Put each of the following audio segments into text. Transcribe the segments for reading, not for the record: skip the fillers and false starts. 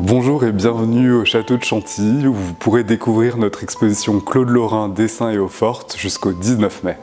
Bonjour et bienvenue au château de Chantilly où vous pourrez découvrir notre exposition Claude Lorrain, dessin et eau-forte jusqu'au 19 mai.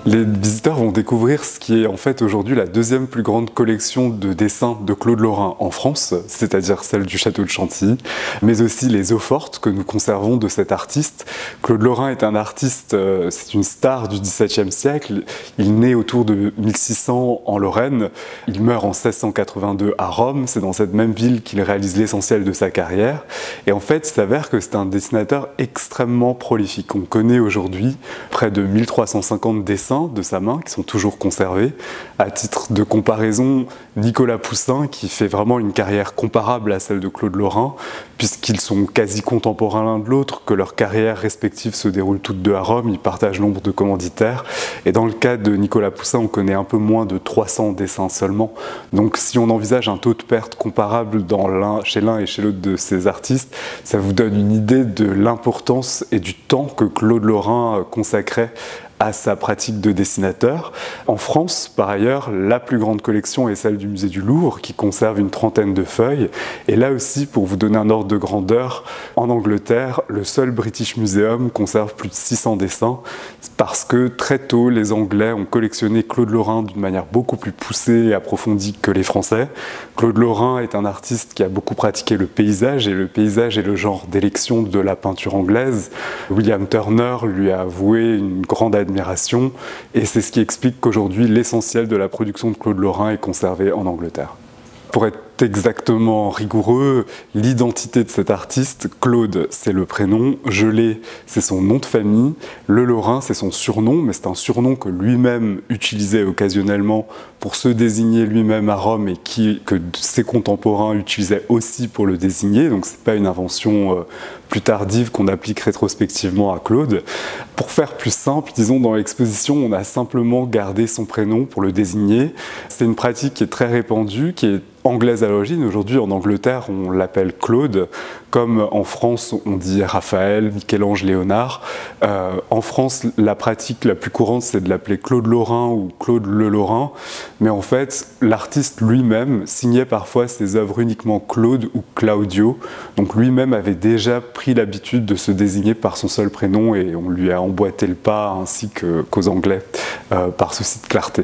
Les visiteurs vont découvrir ce qui est en fait aujourd'hui la deuxième plus grande collection de dessins de Claude Lorrain en France, c'est-à-dire celle du château de Chantilly, mais aussi les eaux-fortes que nous conservons de cet artiste. Claude Lorrain est un artiste, c'est une star du XVIIe siècle. Il naît autour de 1600 en Lorraine, il meurt en 1682 à Rome, c'est dans cette même ville qu'il réalise l'essentiel de sa carrière. Et en fait, il s'avère que c'est un dessinateur extrêmement prolifique. On connaît aujourd'hui près de 1350 dessins de sa main qui sont toujours conservés. À titre de comparaison, Nicolas Poussin, qui fait vraiment une carrière comparable à celle de Claude Lorrain, puisqu'ils sont quasi contemporains l'un de l'autre, que leurs carrières respectives se déroulent toutes deux à Rome, ils partagent nombre de commanditaires. Et dans le cas de Nicolas Poussin, on connaît un peu moins de 300 dessins seulement. Donc si on envisage un taux de perte comparable chez l'un et chez l'autre de ces artistes, ça vous donne une idée de l'importance et du temps que Claude Lorrain consacrait à sa pratique de dessinateur. En France, par ailleurs, la plus grande collection est celle du musée du Louvre, qui conserve une trentaine de feuilles. Et là aussi, pour vous donner un ordre de grandeur, en Angleterre, le seul British Museum conserve plus de 600 dessins, parce que très tôt, les Anglais ont collectionné Claude Lorrain d'une manière beaucoup plus poussée et approfondie que les Français. Claude Lorrain est un artiste qui a beaucoup pratiqué le paysage, et le paysage est le genre d'élection de la peinture anglaise. William Turner lui a voué une grande admiration, et c'est ce qui explique qu'aujourd'hui l'essentiel de la production de Claude Lorrain est conservé en Angleterre. Pour être exactement rigoureux, l'identité de cet artiste, Claude c'est le prénom, Gelé c'est son nom de famille, Le Lorrain c'est son surnom, mais c'est un surnom que lui-même utilisait occasionnellement pour se désigner lui-même à Rome et que ses contemporains utilisaient aussi pour le désigner, donc c'est pas une invention plus tardive qu'on applique rétrospectivement à Claude. Pour faire plus simple, disons dans l'exposition on a simplement gardé son prénom pour le désigner. C'est une pratique qui est très répandue, qui est anglaise à l'origine. Aujourd'hui, en Angleterre, on l'appelle Claude, comme en France, on dit Raphaël, Michel-Ange, Léonard. En France, la pratique la plus courante, c'est de l'appeler Claude Lorrain ou Claude Le Lorrain. Mais en fait, l'artiste lui-même signait parfois ses œuvres uniquement Claude ou Claudio. Donc lui-même avait déjà pris l'habitude de se désigner par son seul prénom et on lui a emboîté le pas ainsi qu'aux Anglais par souci de clarté.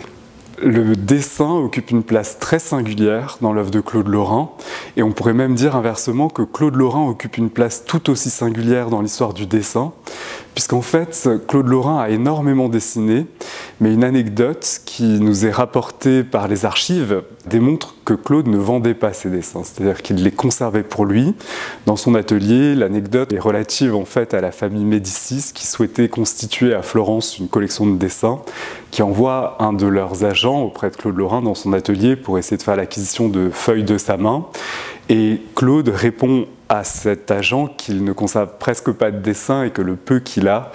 Le dessin occupe une place très singulière dans l'œuvre de Claude Lorrain, et on pourrait même dire inversement que Claude Lorrain occupe une place tout aussi singulière dans l'histoire du dessin, puisqu'en fait, Claude Lorrain a énormément dessiné, mais une anecdote qui nous est rapportée par les archives démontre que Claude ne vendait pas ses dessins, c'est-à-dire qu'il les conservait pour lui dans son atelier. L'anecdote est relative en fait à la famille Médicis qui souhaitait constituer à Florence une collection de dessins, qui envoie un de leurs agents auprès de Claude Lorrain dans son atelier pour essayer de faire l'acquisition de feuilles de sa main. Et Claude répond à cet agent qu'il ne conserve presque pas de dessin et que le peu qu'il a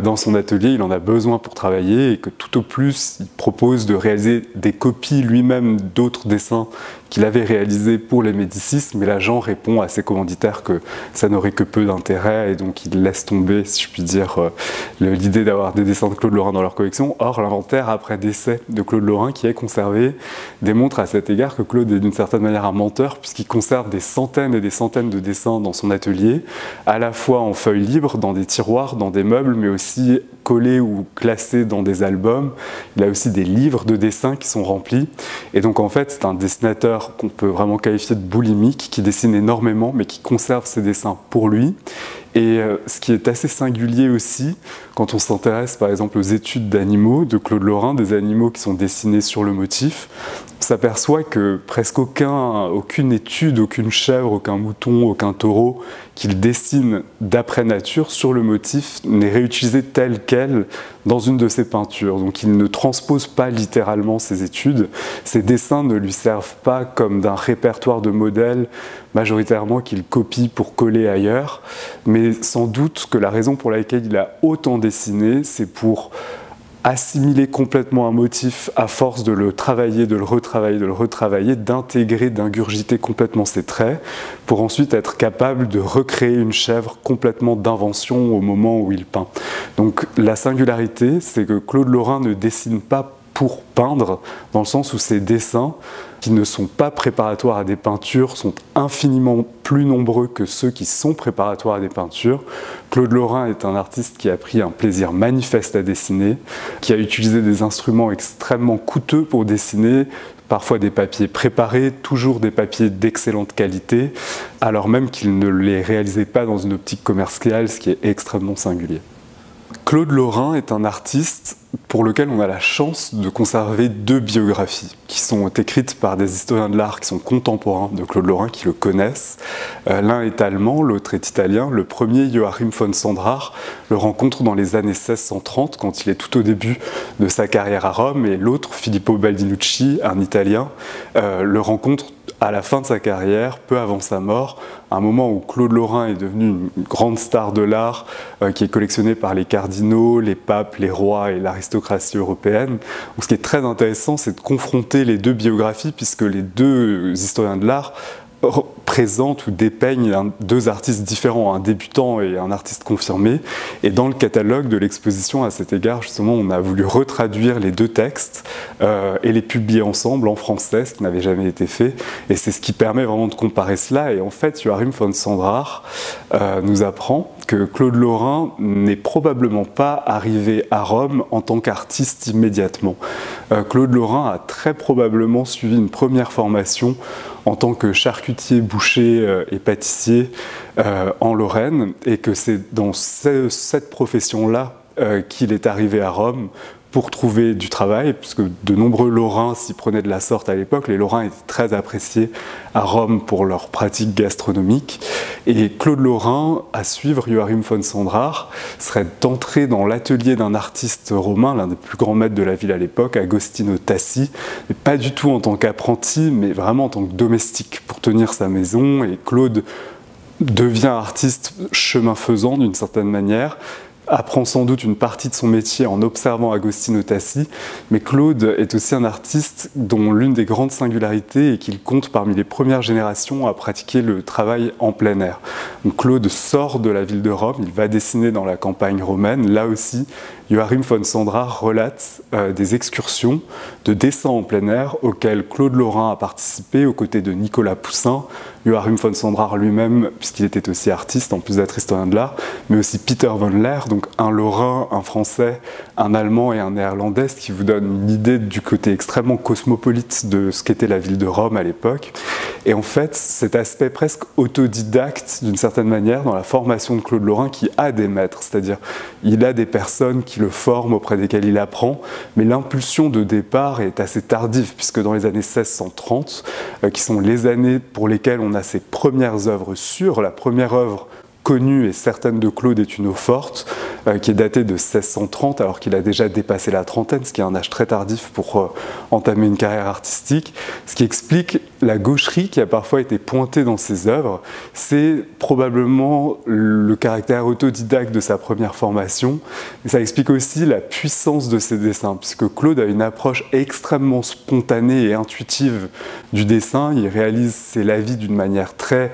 dans son atelier, il en a besoin pour travailler, et que tout au plus, il propose de réaliser des copies lui-même d'autres dessins qu'il avait réalisés pour les Médicis, mais l'agent répond à ses commanditaires que ça n'aurait que peu d'intérêt, et donc il laisse tomber, si je puis dire, l'idée d'avoir des dessins de Claude Lorrain dans leur collection. Or, l'inventaire après décès de Claude Lorrain, qui est conservé, démontre à cet égard que Claude est d'une certaine manière un menteur, puisqu'il conserve des centaines et des centaines de dessins dans son atelier, à la fois en feuilles libres, dans des tiroirs, dans des meubles, mais aussi collés ou classés dans des albums. Il a aussi des livres de dessins qui sont remplis. Et donc en fait, c'est un dessinateur qu'on peut vraiment qualifier de boulimique, qui dessine énormément, mais qui conserve ses dessins pour lui. Et ce qui est assez singulier aussi, quand on s'intéresse par exemple aux études d'animaux de Claude Lorrain, des animaux qui sont dessinés sur le motif, on s'aperçoit que presque aucune étude, aucune chèvre, aucun mouton, aucun taureau qu'il dessine d'après nature sur le motif n'est réutilisé tel quel dans une de ses peintures. Donc il ne transpose pas littéralement ses études. Ses dessins ne lui servent pas comme d'un répertoire de modèles majoritairement qu'il copie pour coller ailleurs, mais sans doute que la raison pour laquelle il a autant dessiné, c'est pour assimiler complètement un motif à force de le travailler, de le retravailler, d'intégrer, d'ingurgiter complètement ses traits, pour ensuite être capable de recréer une chèvre complètement d'invention au moment où il peint. Donc la singularité, c'est que Claude Lorrain ne dessine pas pour peindre, dans le sens où ses dessins, qui ne sont pas préparatoires à des peintures, sont infiniment plus nombreux que ceux qui sont préparatoires à des peintures. Claude Lorrain est un artiste qui a pris un plaisir manifeste à dessiner, qui a utilisé des instruments extrêmement coûteux pour dessiner, parfois des papiers préparés, toujours des papiers d'excellente qualité, alors même qu'il ne les réalisait pas dans une optique commerciale, ce qui est extrêmement singulier. Claude Lorrain est un artiste pour lequel on a la chance de conserver deux biographies qui sont écrites par des historiens de l'art qui sont contemporains de Claude Lorrain, qui le connaissent. L'un est allemand, l'autre est italien. Le premier, Joachim von Sandrart, le rencontre dans les années 1630, quand il est tout au début de sa carrière à Rome, et l'autre, Filippo Baldinucci, un italien, le rencontre à la fin de sa carrière, peu avant sa mort, à un moment où Claude Lorrain est devenu une grande star de l'art qui est collectionnée par les cardinaux, les papes, les rois et l'aristocratie européenne. Donc, ce qui est très intéressant, c'est de confronter les deux biographies, puisque les deux historiens de l'art présentent ou dépeignent deux artistes différents, un débutant et un artiste confirmé. Et dans le catalogue de l'exposition, à cet égard, justement, on a voulu retraduire les deux textes et les publier ensemble en français, ce qui n'avait jamais été fait. Et c'est ce qui permet vraiment de comparer cela. Et en fait, Joachim von Sandrart nous apprend que Claude Lorrain n'est probablement pas arrivé à Rome en tant qu'artiste immédiatement. Claude Lorrain a très probablement suivi une première formation en tant que charcutier, boucher et pâtissier en Lorraine, et que c'est dans cette profession-là qu'il est arrivé à Rome pour trouver du travail, puisque de nombreux Lorrains s'y prenaient de la sorte à l'époque. Les Lorrains étaient très appréciés à Rome pour leurs pratiques gastronomiques. Et Claude Lorrain, à suivre Joachim von Sandrart, serait d'entrer dans l'atelier d'un artiste romain, l'un des plus grands maîtres de la ville à l'époque, Agostino Tassi, mais pas du tout en tant qu'apprenti, mais vraiment en tant que domestique, pour tenir sa maison. Et Claude devient artiste chemin faisant, d'une certaine manière, apprend sans doute une partie de son métier en observant Agostino Tassi, mais Claude est aussi un artiste dont l'une des grandes singularités est qu'il compte parmi les premières générations à pratiquer le travail en plein air. Donc Claude sort de la ville de Rome, il va dessiner dans la campagne romaine. Là aussi, Joachim von Sandrart relate des excursions de dessin en plein air auxquelles Claude Lorrain a participé aux côtés de Nicolas Poussin, Joachim von Sandrart lui-même, puisqu'il était aussi artiste en plus d'être historien de l'art, mais aussi Peter von Leer, donc un Lorrain, un Français, un Allemand et un Néerlandais, ce qui vous donne une idée du côté extrêmement cosmopolite de ce qu'était la ville de Rome à l'époque. Et en fait, cet aspect presque autodidacte, d'une certaine manière, dans la formation de Claude Lorrain, qui a des maîtres, c'est-à-dire il a des personnes qui le forment, auprès desquelles il apprend, mais l'impulsion de départ est assez tardive, puisque dans les années 1630, qui sont les années pour lesquelles on a ses premières œuvres sûres, la première œuvre connue et certaine de Claude est une eau-forte, qui est datée de 1630, alors qu'il a déjà dépassé la trentaine, ce qui est un âge très tardif pour entamer une carrière artistique. Ce qui explique la gaucherie qui a parfois été pointée dans ses œuvres. C'est probablement le caractère autodidacte de sa première formation, mais ça explique aussi la puissance de ses dessins, puisque Claude a une approche extrêmement spontanée et intuitive du dessin. Il réalise ses lavis d'une manière très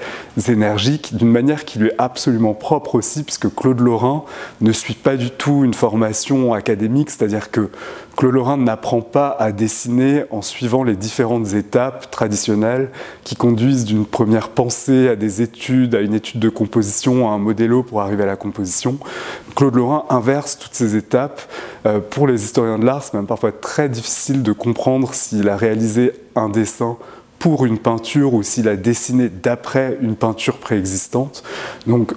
énergique, d'une manière qui lui est absolument propre aussi, puisque Claude Lorrain ne suit pas du tout une formation académique, c'est-à-dire que Claude Lorrain n'apprend pas à dessiner en suivant les différentes étapes traditionnelles qui conduisent d'une première pensée à des études, à une étude de composition, à un modélo pour arriver à la composition. Claude Lorrain inverse toutes ces étapes. Pour les historiens de l'art, c'est même parfois très difficile de comprendre s'il a réalisé un dessin pour une peinture ou s'il a dessiné d'après une peinture préexistante. Donc,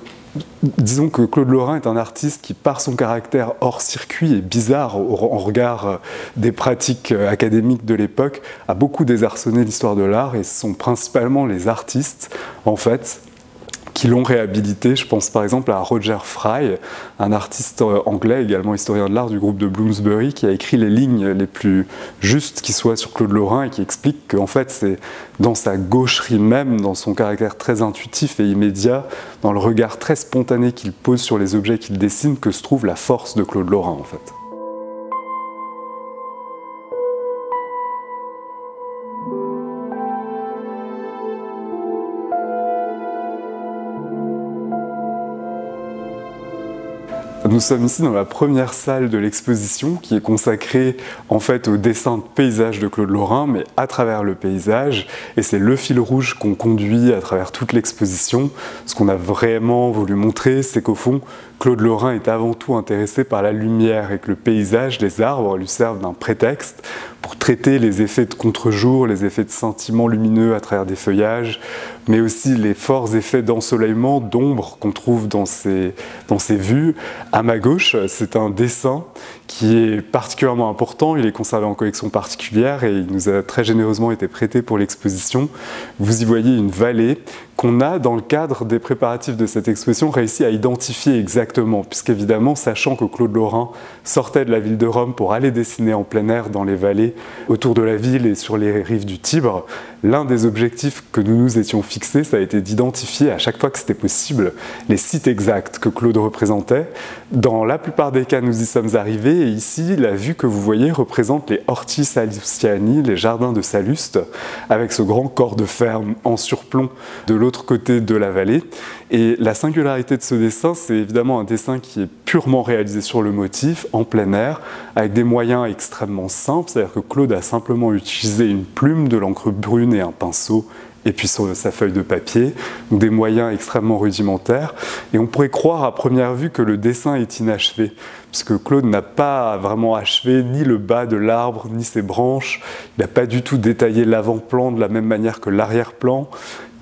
disons que Claude Lorrain est un artiste qui, par son caractère hors circuit et bizarre en regard des pratiques académiques de l'époque, a beaucoup désarçonné l'histoire de l'art, et ce sont principalement les artistes, en fait, qui l'ont réhabilité. Je pense par exemple à Roger Fry, un artiste anglais, également historien de l'art du groupe de Bloomsbury, qui a écrit les lignes les plus justes qui soient sur Claude Lorrain et qui explique qu'en fait c'est dans sa gaucherie même, dans son caractère très intuitif et immédiat, dans le regard très spontané qu'il pose sur les objets qu'il dessine, que se trouve la force de Claude Lorrain en fait. Nous sommes ici dans la première salle de l'exposition qui est consacrée en fait au dessin de paysage de Claude Lorrain, mais à travers le paysage. Et c'est le fil rouge qu'on conduit à travers toute l'exposition. Ce qu'on a vraiment voulu montrer, c'est qu'au fond, Claude Lorrain est avant tout intéressé par la lumière et que le paysage, les arbres, lui servent d'un prétexte pour traiter les effets de contre-jour, les effets de scintillement lumineux à travers des feuillages, mais aussi les forts effets d'ensoleillement, d'ombre qu'on trouve dans ces vues. À ma gauche, c'est un dessin qui est particulièrement important, il est conservé en collection particulière et il nous a très généreusement été prêté pour l'exposition. Vous y voyez une vallée qu'on a, dans le cadre des préparatifs de cette exposition, réussi à identifier exactement, puisqu'évidemment, sachant que Claude Lorrain sortait de la ville de Rome pour aller dessiner en plein air dans les vallées autour de la ville et sur les rives du Tibre, l'un des objectifs que nous nous étions fixés, ça a été d'identifier à chaque fois que c'était possible les sites exacts que Claude représentait. Dans la plupart des cas, nous y sommes arrivés et ici, la vue que vous voyez représente les Horti Sallustiani, les jardins de Salluste, avec ce grand corps de ferme en surplomb de l'autre côté de la vallée. Et la singularité de ce dessin, c'est évidemment un dessin qui est purement réalisé sur le motif, en plein air, avec des moyens extrêmement simples, c'est-à-dire que Claude a simplement utilisé une plume, de l'encre brune et un pinceau, et puis sur sa feuille de papier, donc des moyens extrêmement rudimentaires. Et on pourrait croire à première vue que le dessin est inachevé, puisque Claude n'a pas vraiment achevé ni le bas de l'arbre, ni ses branches, il n'a pas du tout détaillé l'avant-plan de la même manière que l'arrière-plan,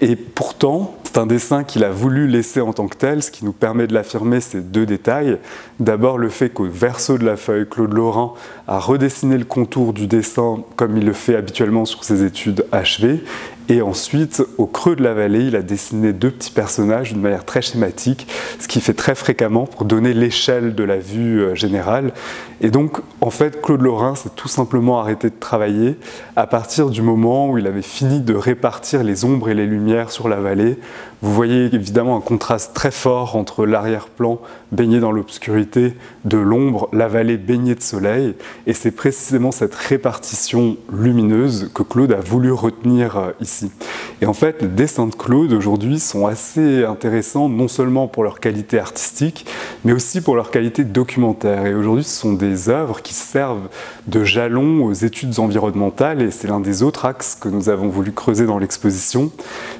et pourtant, c'est un dessin qu'il a voulu laisser en tant que tel. Ce qui nous permet de l'affirmer, c'est deux détails. D'abord, le fait qu'au verso de la feuille, Claude Lorrain a redessiné le contour du dessin comme il le fait habituellement sur ses études achevées. Et ensuite, au creux de la vallée, il a dessiné deux petits personnages d'une manière très schématique, ce qu'il fait très fréquemment pour donner l'échelle de la vue générale. Et donc, en fait, Claude Lorrain s'est tout simplement arrêté de travailler à partir du moment où il avait fini de répartir les ombres et les lumières sur la vallée. Vous voyez évidemment un contraste très fort entre l'arrière-plan baigné dans l'obscurité de l'ombre, la vallée baignée de soleil. Et c'est précisément cette répartition lumineuse que Claude a voulu retenir ici. Et en fait, les dessins de Claude aujourd'hui sont assez intéressants, non seulement pour leur qualité artistique, mais aussi pour leur qualité documentaire. Et aujourd'hui, ce sont des œuvres qui servent de jalon aux études environnementales, et c'est l'un des autres axes que nous avons voulu creuser dans l'exposition.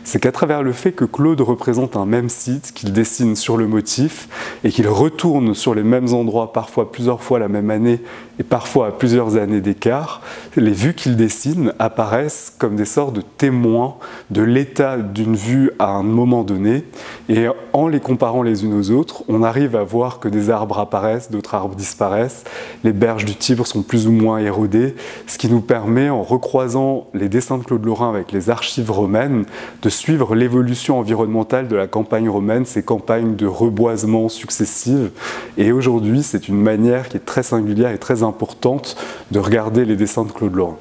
C'est qu'à travers le fait que Claude représente un même site, qu'il dessine sur le motif, et qu'il retourne sur les mêmes endroits, parfois plusieurs fois la même année, et parfois à plusieurs années d'écart, les vues qu'il dessine apparaissent comme des sortes de témoins de l'état d'une vue à un moment donné, et en les comparant les unes aux autres, on arrive à voir que des arbres apparaissent, d'autres arbres disparaissent, les berges du Tibre sont plus ou moins érodées, ce qui nous permet, en recroisant les dessins de Claude Lorrain avec les archives romaines, de suivre l'évolution environnementale de la campagne romaine, ces campagnes de reboisement successives. Et aujourd'hui, c'est une manière qui est très singulière et très importante de regarder les dessins de Claude Lorrain.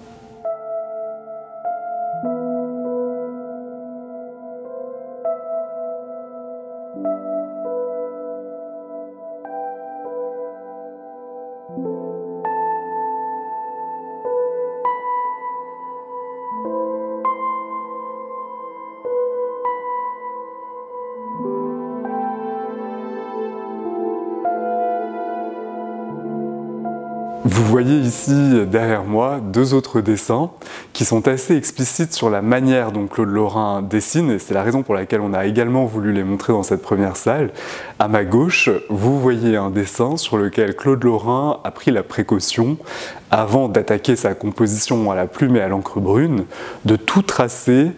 Vous voyez ici derrière moi deux autres dessins qui sont assez explicites sur la manière dont Claude Lorrain dessine, et c'est la raison pour laquelle on a également voulu les montrer dans cette première salle. À ma gauche, vous voyez un dessin sur lequel Claude Lorrain a pris la précaution, avant d'attaquer sa composition à la plume et à l'encre brune, de tout tracer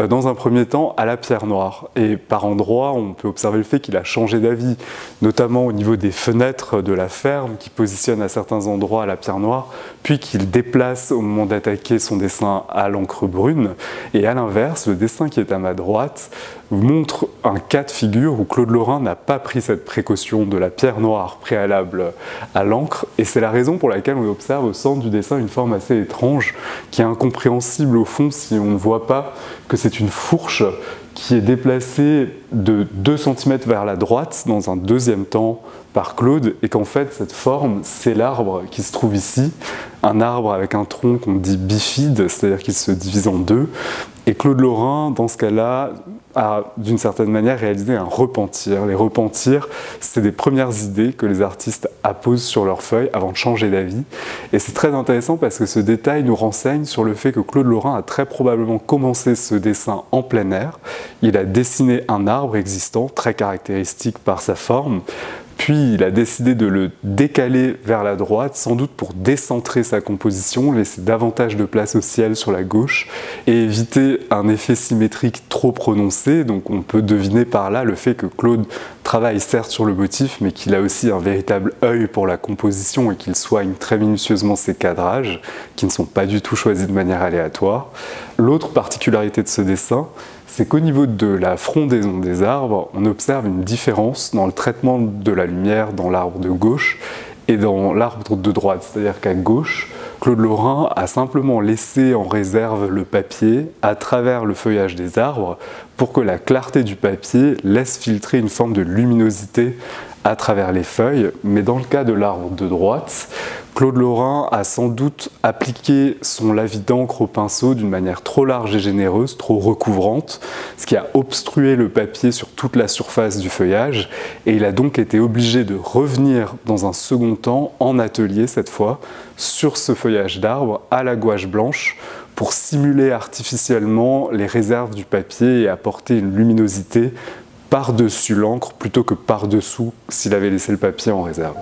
dans un premier temps à la pierre noire. Et par endroits, on peut observer le fait qu'il a changé d'avis, notamment au niveau des fenêtres de la ferme, qui positionne à certains endroits à la pierre noire, puis qu'il déplace au moment d'attaquer son dessin à l'encre brune. Et à l'inverse, le dessin qui est à ma droite montre un cas de figure où Claude Lorrain n'a pas pris cette précaution de la pierre noire préalable à l'encre, et c'est la raison pour laquelle on observe au centre du dessin une forme assez étrange, qui est incompréhensible au fond si on ne voit pas que c'est une fourche qui est déplacée de 2 cm vers la droite dans un deuxième temps par Claude, et qu'en fait cette forme, c'est l'arbre qui se trouve ici, un arbre avec un tronc qu'on dit bifide, c'est-à-dire qu'il se divise en deux, Et Claude Lorrain, dans ce cas-là, a d'une certaine manière réalisé un repentir. Les repentirs, c'est des premières idées que les artistes apposent sur leurs feuilles avant de changer d'avis. Et c'est très intéressant parce que ce détail nous renseigne sur le fait que Claude Lorrain a très probablement commencé ce dessin en plein air. Il a dessiné un arbre existant, très caractéristique par sa forme, puis il a décidé de le décaler vers la droite, sans doute pour décentrer sa composition, laisser davantage de place au ciel sur la gauche et éviter un effet symétrique trop prononcé. Donc on peut deviner par là le fait que Claude travaille certes sur le motif, mais qu'il a aussi un véritable œil pour la composition et qu'il soigne très minutieusement ses cadrages, qui ne sont pas du tout choisis de manière aléatoire. L'autre particularité de ce dessin, c'est qu'au niveau de la frondaison des arbres, on observe une différence dans le traitement de la lumière dans l'arbre de gauche et dans l'arbre de droite. C'est-à-dire qu'à gauche, Claude Lorrain a simplement laissé en réserve le papier à travers le feuillage des arbres pour que la clarté du papier laisse filtrer une forme de luminosité à travers les feuilles. Mais dans le cas de l'arbre de droite, Claude Lorrain a sans doute appliqué son lavis d'encre au pinceau d'une manière trop large et généreuse, trop recouvrante, ce qui a obstrué le papier sur toute la surface du feuillage, et il a donc été obligé de revenir dans un second temps, en atelier cette fois, sur ce feuillage d'arbre à la gouache blanche, pour simuler artificiellement les réserves du papier et apporter une luminosité par-dessus l'encre plutôt que par-dessous s'il avait laissé le papier en réserve.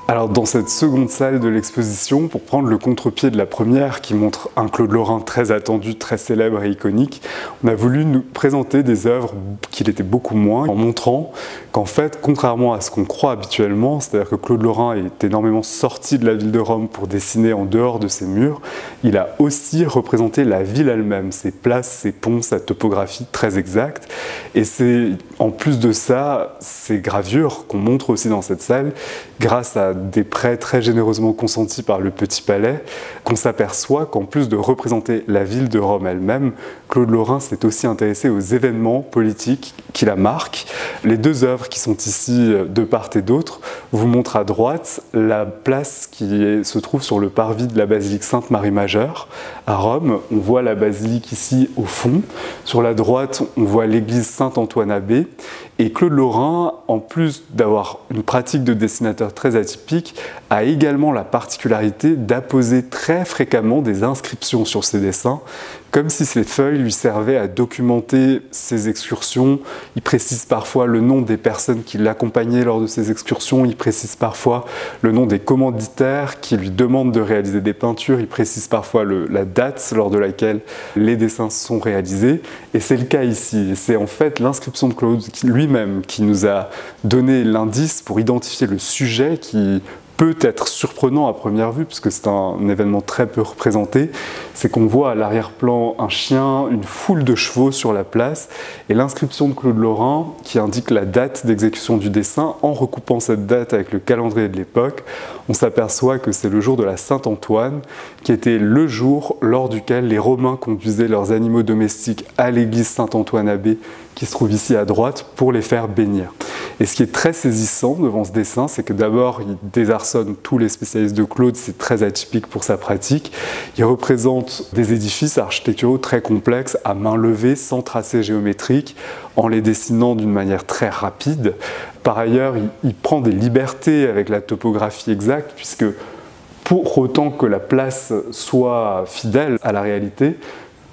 Alors dans cette seconde salle de l'exposition, pour prendre le contre-pied de la première qui montre un Claude Lorrain très attendu, très célèbre et iconique, on a voulu nous présenter des œuvres qu'il était beaucoup moins, en montrant qu'en fait, contrairement à ce qu'on croit habituellement, c'est-à-dire que Claude Lorrain est énormément sorti de la ville de Rome pour dessiner en dehors de ses murs, il a aussi représenté la ville elle-même, ses places, ses ponts, sa topographie très exacte. Et c'est en plus de ça, ces gravures qu'on montre aussi dans cette salle, grâce à des prêts très généreusement consentis par le Petit Palais, qu'on s'aperçoit qu'en plus de représenter la ville de Rome elle-même, Claude Lorrain s'est aussi intéressé aux événements politiques qui la marquent. Les deux œuvres qui sont ici de part et d'autre vous montrent à droite la place qui se trouve sur le parvis de la basilique Sainte-Marie-Majeure à Rome. On voit la basilique ici au fond. Sur la droite, on voit l'église Saint-Antoine-Abbé. Et Claude Lorrain, en plus d'avoir une pratique de dessinateur très atypique, a également la particularité d'apposer très fréquemment des inscriptions sur ses dessins, comme si ces feuilles lui servaient à documenter ses excursions. Il précise parfois le nom des personnes qui l'accompagnaient lors de ces excursions, il précise parfois le nom des commanditaires qui lui demandent de réaliser des peintures, il précise parfois la date lors de laquelle les dessins sont réalisés, et c'est le cas ici. Et c'est en fait l'inscription de Claude lui-même qui nous a donné l'indice pour identifier le sujet qui peut être surprenant à première vue, puisque c'est un événement très peu représenté, c'est qu'on voit à l'arrière-plan un chien, une foule de chevaux sur la place, et l'inscription de Claude Lorrain qui indique la date d'exécution du dessin. En recoupant cette date avec le calendrier de l'époque, on s'aperçoit que c'est le jour de la Saint-Antoine, qui était le jour lors duquel les Romains conduisaient leurs animaux domestiques à l'église Saint-Antoine-Abbé, qui se trouve ici à droite, pour les faire bénir. Et ce qui est très saisissant devant ce dessin, c'est que d'abord, il désarçonne tous les spécialistes de Claude, c'est très atypique pour sa pratique. Il représente des édifices architecturaux très complexes, à main levée, sans tracé géométrique, en les dessinant d'une manière très rapide. Par ailleurs, il prend des libertés avec la topographie exacte, puisque pour autant que la place soit fidèle à la réalité,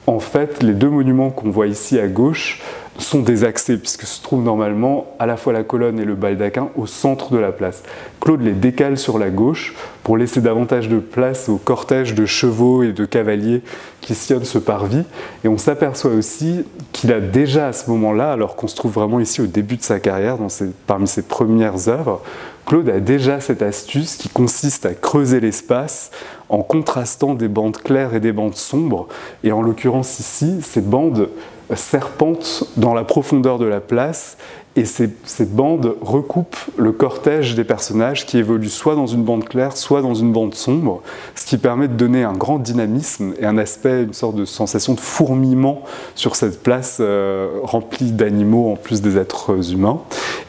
en fait, les deux monuments qu'on voit ici à gauche sont désaxés, puisque se trouvent normalement à la fois la colonne et le baldaquin au centre de la place. Claude les décale sur la gauche pour laisser davantage de place au cortège de chevaux et de cavaliers qui sillonnent ce parvis. Et on s'aperçoit aussi qu'il a déjà à ce moment-là, alors qu'on se trouve vraiment ici au début de sa carrière, parmi ses premières œuvres, Claude a déjà cette astuce qui consiste à creuser l'espace en contrastant des bandes claires et des bandes sombres. Et en l'occurrence ici, ces bandes serpentent dans la profondeur de la place Et ces bandes recoupent le cortège des personnages qui évoluent soit dans une bande claire, soit dans une bande sombre, ce qui permet de donner un grand dynamisme et un aspect, une sorte de sensation de fourmillement sur cette place remplie d'animaux en plus des êtres humains.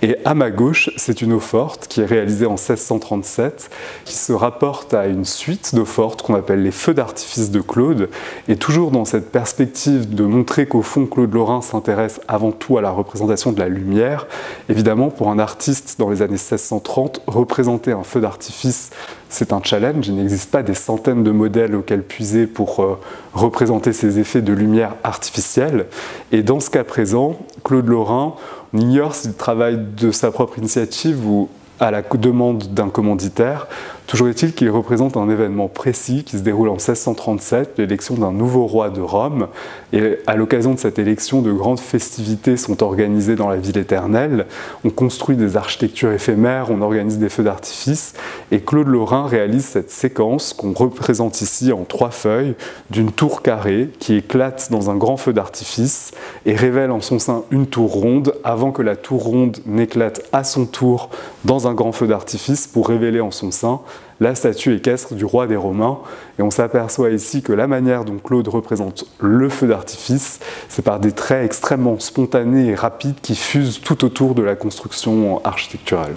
Et à ma gauche, c'est une eau-forte qui est réalisée en 1637, qui se rapporte à une suite d'eau-fortes qu'on appelle les feux d'artifice de Claude, et toujours dans cette perspective de montrer qu'au fond, Claude Lorrain s'intéresse avant tout à la représentation de la lumière. Évidemment, pour un artiste dans les années 1630, représenter un feu d'artifice, c'est un challenge. Il n'existe pas des centaines de modèles auxquels puiser pour représenter ces effets de lumière artificielle. Et dans ce cas présent, Claude Lorrain, on ignore s'il travaille de sa propre initiative ou à la demande d'un commanditaire. Toujours est-il qu'il représente un événement précis qui se déroule en 1637, l'élection d'un nouveau roi de Rome. Et à l'occasion de cette élection, de grandes festivités sont organisées dans la ville éternelle. On construit des architectures éphémères, on organise des feux d'artifice. Et Claude Lorrain réalise cette séquence qu'on représente ici en 3 feuilles, d'une tour carrée qui éclate dans un grand feu d'artifice et révèle en son sein une tour ronde avant que la tour ronde n'éclate à son tour dans un grand feu d'artifice pour révéler en son sein la statue équestre du roi des Romains. Et on s'aperçoit ici que la manière dont Claude représente le feu d'artifice, c'est par des traits extrêmement spontanés et rapides qui fusent tout autour de la construction architecturale.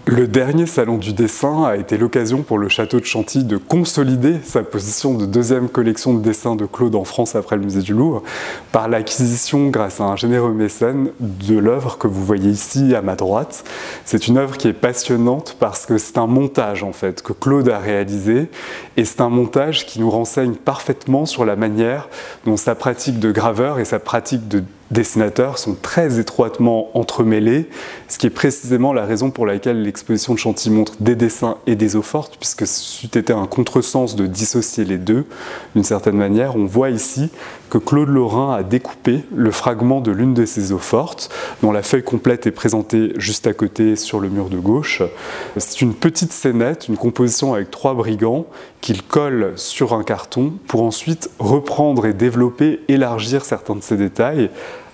Le dernier salon du dessin a été l'occasion pour le château de Chantilly de consolider sa position de deuxième collection de dessins de Claude en France après le musée du Louvre par l'acquisition, grâce à un généreux mécène, de l'œuvre que vous voyez ici à ma droite. C'est une œuvre qui est passionnante parce que c'est un montage en fait que Claude a réalisé, et c'est un montage qui nous renseigne parfaitement sur la manière dont sa pratique de graveur et sa pratique de dessinateur sont très étroitement entremêlés, ce qui est précisément la raison pour laquelle l'exposition de Chantilly montre des dessins et des eaux-fortes, puisque c'eût été un contresens de dissocier les deux. D'une certaine manière, on voit ici que Claude Lorrain a découpé le fragment de l'une de ces eaux-fortes, dont la feuille complète est présentée juste à côté sur le mur de gauche. C'est une petite scénette, une composition avec 3 brigands qu'il colle sur un carton pour ensuite reprendre et développer, élargir certains de ces détails.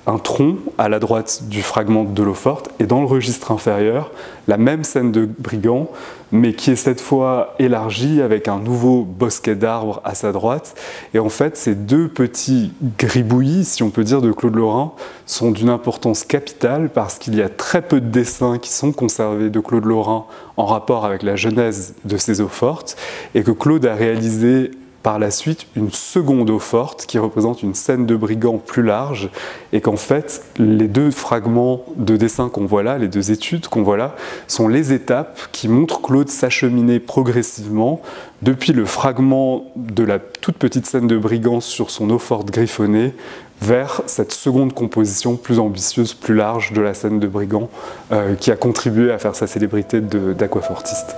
Un tronc à la droite du fragment de l'eau-forte, et dans le registre inférieur, la même scène de brigands, mais qui est cette fois élargie avec un nouveau bosquet d'arbres à sa droite. Et en fait, ces 2 petits gribouillis, si on peut dire, de Claude Lorrain, sont d'une importance capitale parce qu'il y a très peu de dessins qui sont conservés de Claude Lorrain en rapport avec la genèse de ces eaux-fortes, et que Claude a réalisé par la suite une seconde eau-forte qui représente une scène de brigands plus large, et qu'en fait les 2 fragments de dessin qu'on voit là, les 2 études qu'on voit là, sont les étapes qui montrent Claude s'acheminer progressivement depuis le fragment de la toute petite scène de brigands sur son eau-forte griffonnée vers cette seconde composition plus ambitieuse, plus large de la scène de brigands qui a contribué à faire sa célébrité d'aquafortiste.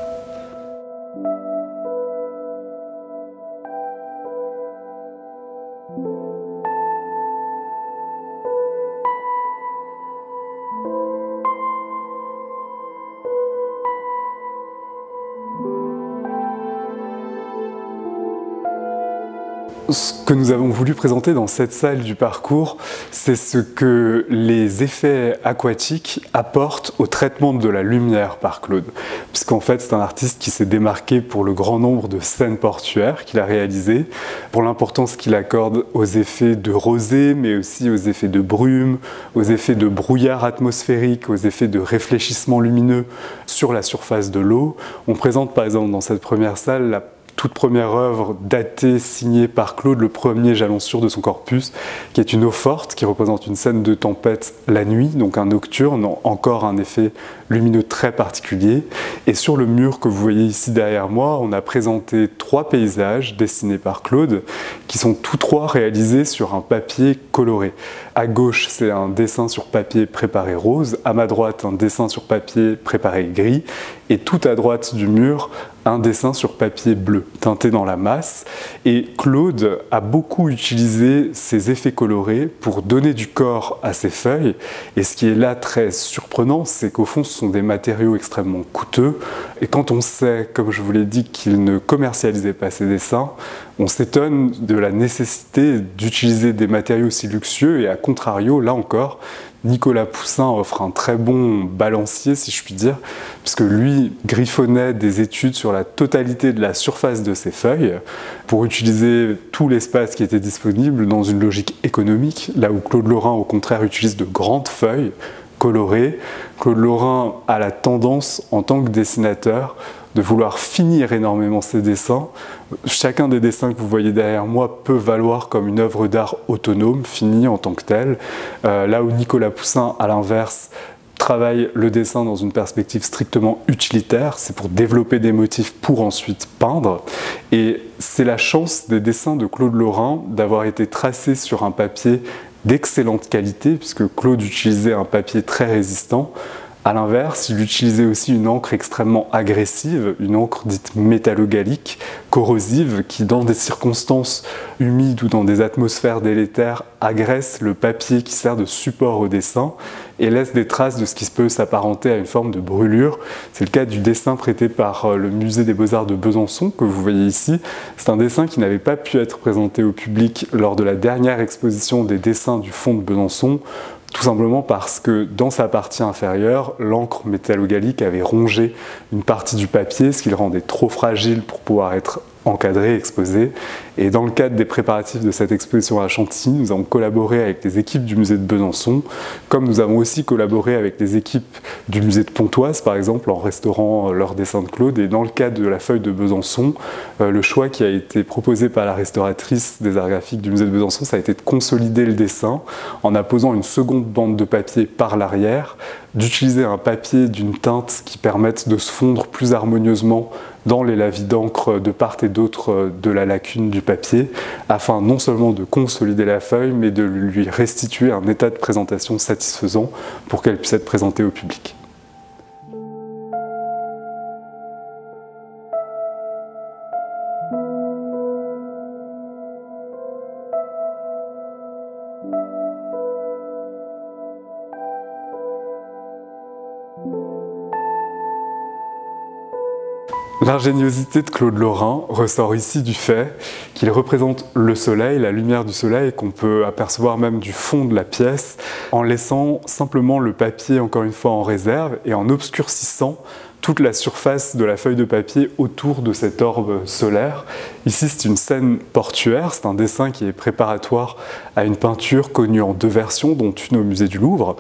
Ce que nous avons voulu présenter dans cette salle du parcours, c'est ce que les effets aquatiques apportent au traitement de la lumière par Claude. Puisqu'en fait, c'est un artiste qui s'est démarqué pour le grand nombre de scènes portuaires qu'il a réalisées, pour l'importance qu'il accorde aux effets de rosée, mais aussi aux effets de brume, aux effets de brouillard atmosphérique, aux effets de réfléchissement lumineux sur la surface de l'eau. On présente par exemple dans cette première salle la toute première œuvre datée, signée par Claude, le premier jalon sûr de son corpus, qui est une eau-forte qui représente une scène de tempête la nuit, donc un nocturne, encore un effet lumineux très particulier. Et sur le mur que vous voyez ici derrière moi, on a présenté 3 paysages dessinés par Claude, qui sont tous 3 réalisés sur un papier coloré. À gauche, c'est un dessin sur papier préparé rose, à ma droite, un dessin sur papier préparé gris, et tout à droite du mur, un dessin sur papier bleu, teinté dans la masse. Et Claude a beaucoup utilisé ces effets colorés pour donner du corps à ses feuilles. Et ce qui est là très surprenant, c'est qu'au fond, ce sont des matériaux extrêmement coûteux. Et quand on sait, comme je vous l'ai dit, qu'il ne commercialisait pas ses dessins, on s'étonne de la nécessité d'utiliser des matériaux si luxueux et à contrario, là encore, Nicolas Poussin offre un très bon balancier, si je puis dire, puisque lui griffonnait des études sur la totalité de la surface de ses feuilles pour utiliser tout l'espace qui était disponible dans une logique économique, là où Claude Lorrain, au contraire, utilise de grandes feuilles colorées. Claude Lorrain a la tendance, en tant que dessinateur, de vouloir finir énormément ses dessins. Chacun des dessins que vous voyez derrière moi peut valoir comme une œuvre d'art autonome, finie en tant que telle. Là où Nicolas Poussin, à l'inverse, travaille le dessin dans une perspective strictement utilitaire, c'est pour développer des motifs pour ensuite peindre. Et c'est la chance des dessins de Claude Lorrain d'avoir été tracés sur un papier d'excellente qualité, puisque Claude utilisait un papier très résistant. A l'inverse, il utilisait aussi une encre extrêmement agressive, une encre dite métallogallique, corrosive, qui dans des circonstances humides ou dans des atmosphères délétères agresse le papier qui sert de support au dessin et laisse des traces de ce qui peut s'apparenter à une forme de brûlure. C'est le cas du dessin prêté par le Musée des Beaux-Arts de Besançon, que vous voyez ici. C'est un dessin qui n'avait pas pu être présenté au public lors de la dernière exposition des dessins du Fonds de Besançon, tout simplement parce que dans sa partie inférieure, l'encre métallogallique avait rongé une partie du papier, ce qui le rendait trop fragile pour pouvoir être encadré, exposé. Et dans le cadre des préparatifs de cette exposition à Chantilly, nous avons collaboré avec les équipes du musée de Besançon, comme nous avons aussi collaboré avec les équipes du musée de Pontoise, par exemple, en restaurant leurs dessins de Claude. Et dans le cadre de la feuille de Besançon, le choix qui a été proposé par la restauratrice des arts graphiques du musée de Besançon, ça a été de consolider le dessin en apposant une seconde bande de papier par l'arrière, d'utiliser un papier d'une teinte qui permette de se fondre plus harmonieusement dans les lavis d'encre de part et d'autre de la lacune du papier, afin non seulement de consolider la feuille, mais de lui restituer un état de présentation satisfaisant pour qu'elle puisse être présentée au public. L'ingéniosité de Claude Lorrain ressort ici du fait qu'il représente le soleil, la lumière du soleil qu'on peut apercevoir même du fond de la pièce, en laissant simplement le papier encore une fois en réserve et en obscurcissant toute la surface de la feuille de papier autour de cet orbe solaire. Ici, c'est une scène portuaire, c'est un dessin qui est préparatoire à une peinture connue en deux versions, dont une au musée du Louvre.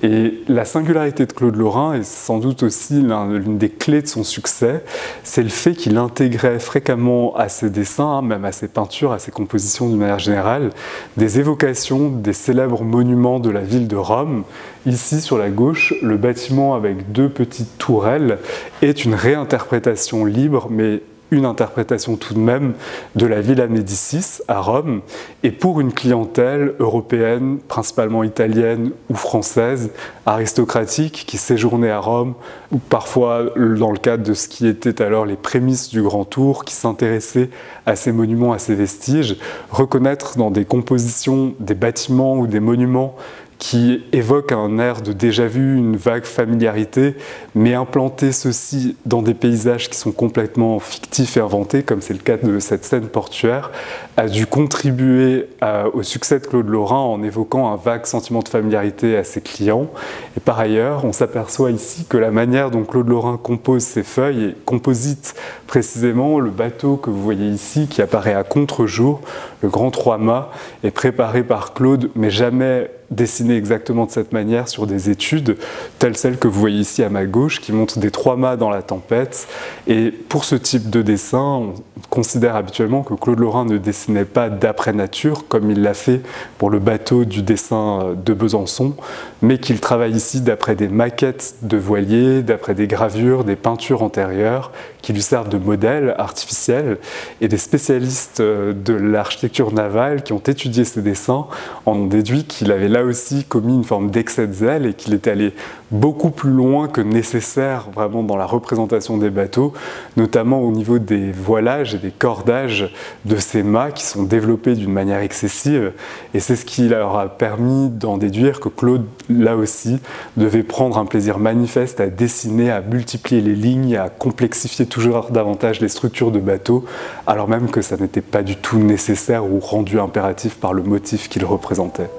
Et la singularité de Claude Lorrain, et sans doute aussi l'une des clés de son succès, c'est le fait qu'il intégrait fréquemment à ses dessins, même à ses peintures, à ses compositions d'une manière générale, des évocations des célèbres monuments de la ville de Rome. Ici, sur la gauche, le bâtiment avec deux petites tourelles est une réinterprétation libre, mais une interprétation tout de même de la Villa Médicis à Rome, et pour une clientèle européenne, principalement italienne ou française, aristocratique, qui séjournait à Rome, ou parfois dans le cadre de ce qui était alors les prémices du Grand Tour, qui s'intéressait à ces monuments, à ces vestiges, reconnaître dans des compositions des bâtiments ou des monuments qui évoque un air de déjà-vu, une vague familiarité, mais implanter ceci dans des paysages qui sont complètement fictifs et inventés, comme c'est le cas de cette scène portuaire, a dû contribuer au succès de Claude Lorrain en évoquant un vague sentiment de familiarité à ses clients. Et par ailleurs, on s'aperçoit ici que la manière dont Claude Lorrain compose ses feuilles et composite précisément le bateau que vous voyez ici, qui apparaît à contre-jour, le Grand Trois-Mâts, est préparé par Claude, mais jamais dessiné exactement de cette manière sur des études, telles celles que vous voyez ici à ma gauche, qui montrent des trois-mâts dans la tempête. Et pour ce type de dessin, on considère habituellement que Claude Lorrain ne dessinait pas d'après nature, comme il l'a fait pour le bateau du dessin de Besançon, mais qu'il travaille ici d'après des maquettes de voiliers, d'après des gravures, des peintures antérieures, qui lui servent de modèle artificiel, et des spécialistes de l'architecture navale qui ont étudié ces dessins en ont déduit qu'il avait là aussi commis une forme d'excès de zèle et qu'il est allé beaucoup plus loin que nécessaire vraiment dans la représentation des bateaux, notamment au niveau des voilages et des cordages de ces mâts qui sont développés d'une manière excessive, et c'est ce qui leur a permis d'en déduire que Claude, là aussi, devait prendre un plaisir manifeste à dessiner, à multiplier les lignes, à complexifier toujours davantage les structures de bateaux, alors même que ça n'était pas du tout nécessaire ou rendu impératif par le motif qu'il représentait.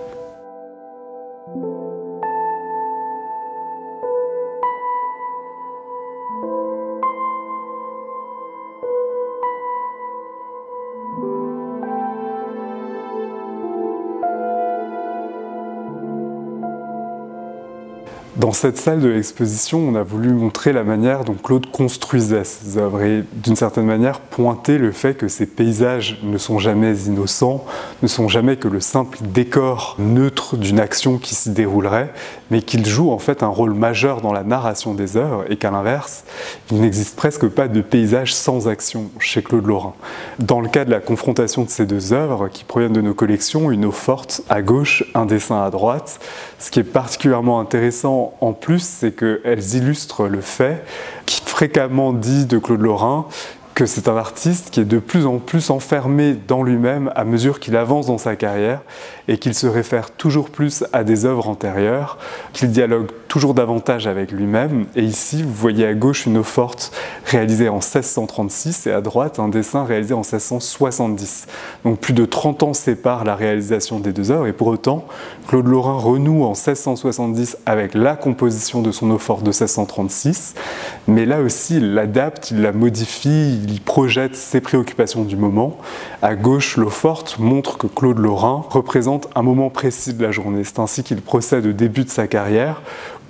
Dans cette salle de l'exposition, on a voulu montrer la manière dont Claude construisait ses œuvres et d'une certaine manière pointer le fait que ces paysages ne sont jamais innocents, ne sont jamais que le simple décor neutre d'une action qui s'y déroulerait, mais qu'ils jouent en fait un rôle majeur dans la narration des œuvres et qu'à l'inverse, il n'existe presque pas de paysage sans action chez Claude Lorrain. Dans le cas de la confrontation de ces deux œuvres qui proviennent de nos collections, une eau forte à gauche, un dessin à droite, ce qui est particulièrement intéressant en plus, c'est qu'elles illustrent le fait qui est fréquemment dit de Claude Lorrain que c'est un artiste qui est de plus en plus enfermé dans lui-même à mesure qu'il avance dans sa carrière et qu'il se réfère toujours plus à des œuvres antérieures, qu'il dialogue toujours davantage avec lui-même. Et ici, vous voyez à gauche une eau forte réalisée en 1636 et à droite un dessin réalisé en 1670. Donc plus de 30 ans séparent la réalisation des deux œuvres et pour autant, Claude Lorrain renoue en 1670 avec la composition de son eau forte de 1636, mais là aussi il l'adapte, il la modifie, il projette ses préoccupations du moment. À gauche, l'eau forte montre que Claude Lorrain représente un moment précis de la journée. C'est ainsi qu'il procède au début de sa carrière,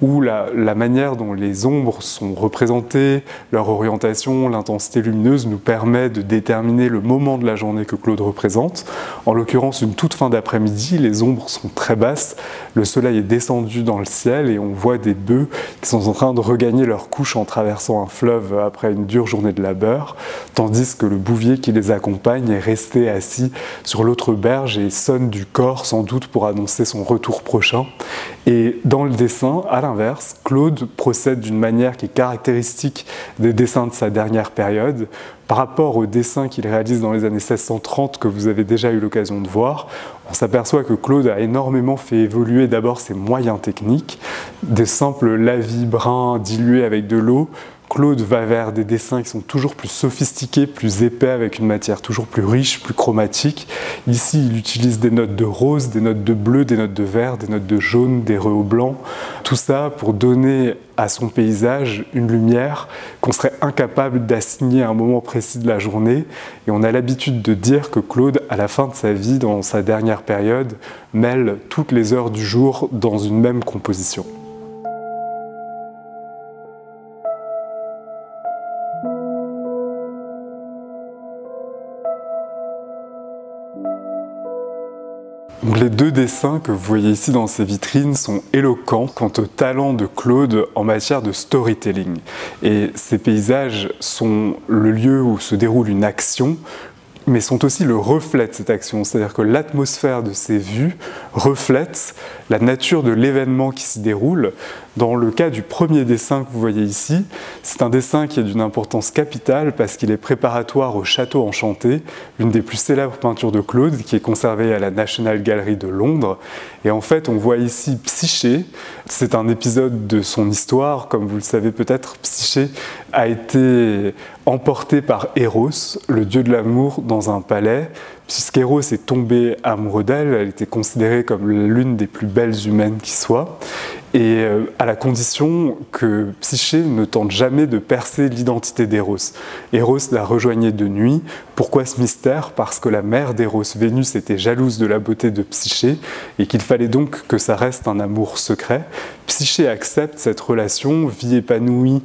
où la manière dont les ombres sont représentées, leur orientation, l'intensité lumineuse nous permet de déterminer le moment de la journée que Claude représente. En l'occurrence, une toute fin d'après-midi, les ombres sont très basses, le soleil est descendu dans le ciel et on voit des bœufs qui sont en train de regagner leur couche en traversant un fleuve après une dure journée de labeur, tandis que le bouvier qui les accompagne est resté assis sur l'autre berge et sonne du cor sans doute pour annoncer son retour prochain. Et dans le dessin, à l'inverse, Claude procède d'une manière qui est caractéristique des dessins de sa dernière période. Par rapport aux dessins qu'il réalise dans les années 1630 que vous avez déjà eu l'occasion de voir, on s'aperçoit que Claude a énormément fait évoluer d'abord ses moyens techniques, des simples lavis bruns dilués avec de l'eau. Claude va vers des dessins qui sont toujours plus sophistiqués, plus épais, avec une matière toujours plus riche, plus chromatique. Ici, il utilise des notes de rose, des notes de bleu, des notes de vert, des notes de jaune, des rehaut blancs. Tout ça pour donner à son paysage une lumière qu'on serait incapable d'assigner à un moment précis de la journée. Et on a l'habitude de dire que Claude, à la fin de sa vie, dans sa dernière période, mêle toutes les heures du jour dans une même composition. Donc les deux dessins que vous voyez ici dans ces vitrines sont éloquents quant au talent de Claude en matière de storytelling. Et ces paysages sont le lieu où se déroule une action, mais sont aussi le reflet de cette action. C'est-à-dire que l'atmosphère de ces vues reflète la nature de l'événement qui s'y déroule. Dans le cas du premier dessin que vous voyez ici, c'est un dessin qui est d'une importance capitale parce qu'il est préparatoire au Château Enchanté, l'une des plus célèbres peintures de Claude, qui est conservée à la National Gallery de Londres. Et en fait, on voit ici Psyché. C'est un épisode de son histoire. Comme vous le savez peut-être, Psyché a été emporté par Eros, le dieu de l'amour, dans un palais. Puisqu'Eros est tombé amoureux d'elle, elle était considérée comme l'une des plus belles humaines qui soit, et à la condition que Psyché ne tente jamais de percer l'identité d'Eros. Eros la rejoignait de nuit. Pourquoi ce mystère? Parce que la mère d'Eros, Vénus, était jalouse de la beauté de Psyché et qu'il fallait donc que ça reste un amour secret. Psyché accepte cette relation, vit épanouie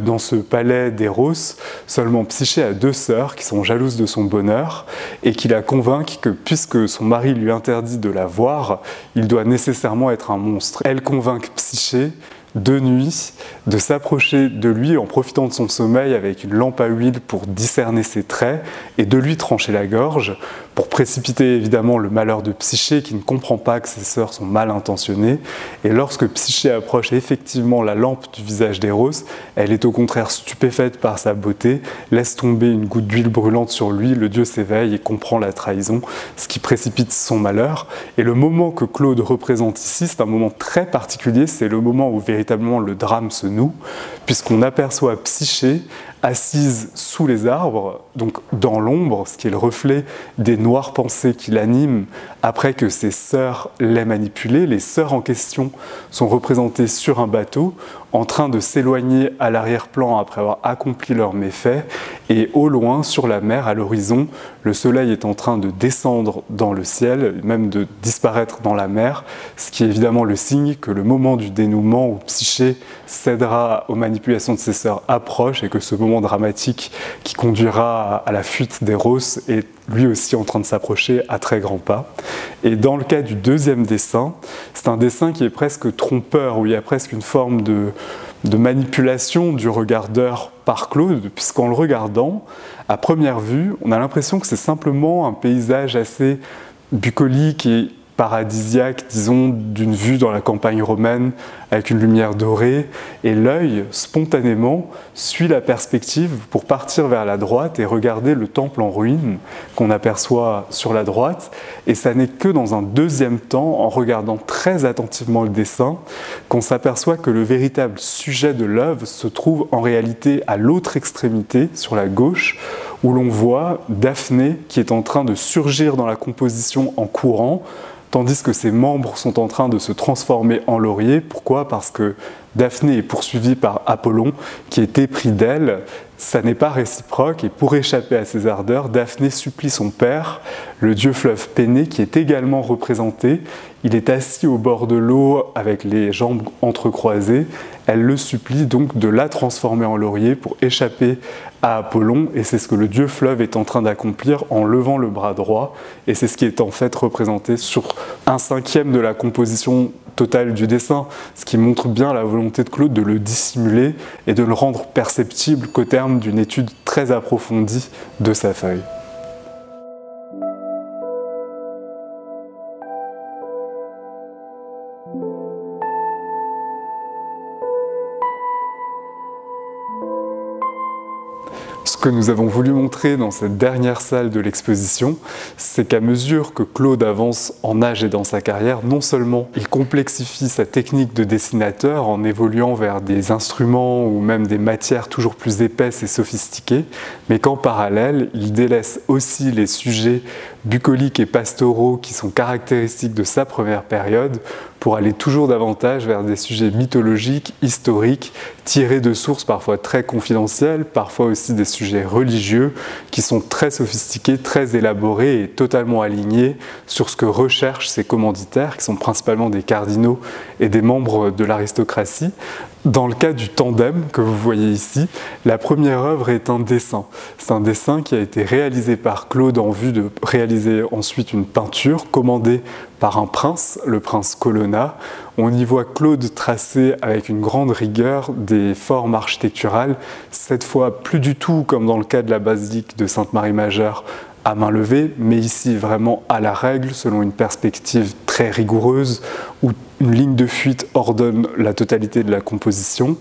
dans ce palais d'Eros. Seulement Psyché a deux sœurs qui sont jalouses de son bonheur et qui la convainquent que puisque son mari lui interdit de la voir, il doit nécessairement être un monstre. Elle convainc Psyché de nuit de s'approcher de lui en profitant de son sommeil avec une lampe à huile pour discerner ses traits et de lui trancher la gorge pour précipiter évidemment le malheur de Psyché qui ne comprend pas que ses sœurs sont mal intentionnées. Et lorsque Psyché approche effectivement la lampe du visage d'Eros, elle est au contraire stupéfaite par sa beauté, laisse tomber une goutte d'huile brûlante sur lui, le dieu s'éveille et comprend la trahison, ce qui précipite son malheur. Et le moment que Claude représente ici, c'est un moment très particulier, c'est le moment où véritablement le drame se noue, puisqu'on aperçoit Psyché assise sous les arbres, donc dans l'ombre, ce qui est le reflet des noires pensées qui l'animent après que ses sœurs l'aient manipulée. Les sœurs en question sont représentées sur un bateau, en train de s'éloigner à l'arrière-plan après avoir accompli leurs méfaits, et au loin, sur la mer, à l'horizon, le soleil est en train de descendre dans le ciel, même de disparaître dans la mer, ce qui est évidemment le signe que le moment du dénouement où Psyché cédera aux manipulations de ses sœurs approche et que ce moment dramatique qui conduira à la fuite d'Eros est lui aussi en train de s'approcher à très grands pas. Et dans le cas du deuxième dessin, c'est un dessin qui est presque trompeur, où il y a presque une forme de manipulation du regardeur par Claude, puisqu'en le regardant, à première vue, on a l'impression que c'est simplement un paysage assez bucolique et paradisiaque, disons, d'une vue dans la campagne romaine avec une lumière dorée, et l'œil, spontanément, suit la perspective pour partir vers la droite et regarder le temple en ruine qu'on aperçoit sur la droite, et ça n'est que dans un deuxième temps, en regardant très attentivement le dessin, qu'on s'aperçoit que le véritable sujet de l'œuvre se trouve en réalité à l'autre extrémité, sur la gauche, où l'on voit Daphné qui est en train de surgir dans la composition en courant, tandis que ses membres sont en train de se transformer en laurier. Pourquoi ? Parce que Daphné est poursuivie par Apollon, qui est épris d'elle. Ça n'est pas réciproque, et pour échapper à ses ardeurs, Daphné supplie son père, le dieu fleuve Pénée, qui est également représenté. Il est assis au bord de l'eau avec les jambes entrecroisées. Elle le supplie donc de la transformer en laurier pour échapper à Apollon, et c'est ce que le dieu fleuve est en train d'accomplir en levant le bras droit, et c'est ce qui est en fait représenté sur 1/5 de la composition totale du dessin, ce qui montre bien la volonté de Claude de le dissimuler et de le rendre perceptible qu'au terme d'une étude très approfondie de sa feuille. Ce que nous avons voulu montrer dans cette dernière salle de l'exposition, c'est qu'à mesure que Claude avance en âge et dans sa carrière, non seulement il complexifie sa technique de dessinateur en évoluant vers des instruments ou même des matières toujours plus épaisses et sophistiquées, mais qu'en parallèle, il délaisse aussi les sujets bucoliques et pastoraux qui sont caractéristiques de sa première période pour aller toujours davantage vers des sujets mythologiques, historiques, tirés de sources parfois très confidentielles, parfois aussi des sujets religieux qui sont très sophistiqués, très élaborés et totalement alignés sur ce que recherchent ces commanditaires, qui sont principalement des cardinaux et des membres de l'aristocratie. Dans le cas du tandem que vous voyez ici, la première œuvre est un dessin. C'est un dessin qui a été réalisé par Claude en vue de réaliser ensuite une peinture commandée par un prince, le prince Colonna. On y voit Claude tracer avec une grande rigueur des formes architecturales, cette fois plus du tout comme dans le cas de la basilique de Sainte-Marie-Majeure, à main levée, mais ici vraiment à la règle, selon une perspective très rigoureuse, où une ligne de fuite ordonne la totalité de la composition.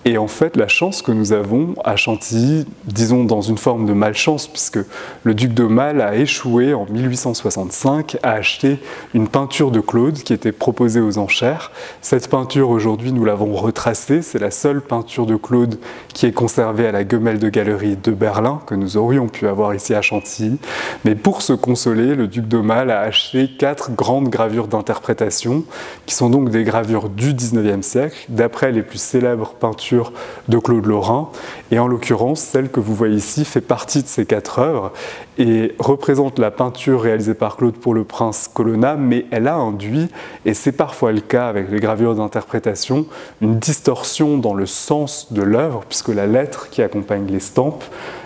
Et en fait, la chance que nous avons à Chantilly, disons dans une forme de malchance, puisque le duc d'Aumale a échoué en 1865 à acheter une peinture de Claude qui était proposée aux enchères. Cette peinture, aujourd'hui, nous l'avons retracée. C'est la seule peinture de Claude qui est conservée à la Gemälde-Galerie de Berlin, que nous aurions pu avoir ici à Chantilly. Mais pour se consoler, le duc d'Aumale a acheté 4 grandes gravures d'interprétation, qui sont donc des gravures du XIXe siècle, d'après les plus célèbres peintures de Claude Lorrain. Et en l'occurrence, celle que vous voyez ici fait partie de ces 4 œuvres et représente la peinture réalisée par Claude pour le prince Colonna, mais elle a induit, et c'est parfois le cas avec les gravures d'interprétation, une distorsion dans le sens de l'œuvre, puisque la lettre qui accompagne l'estampes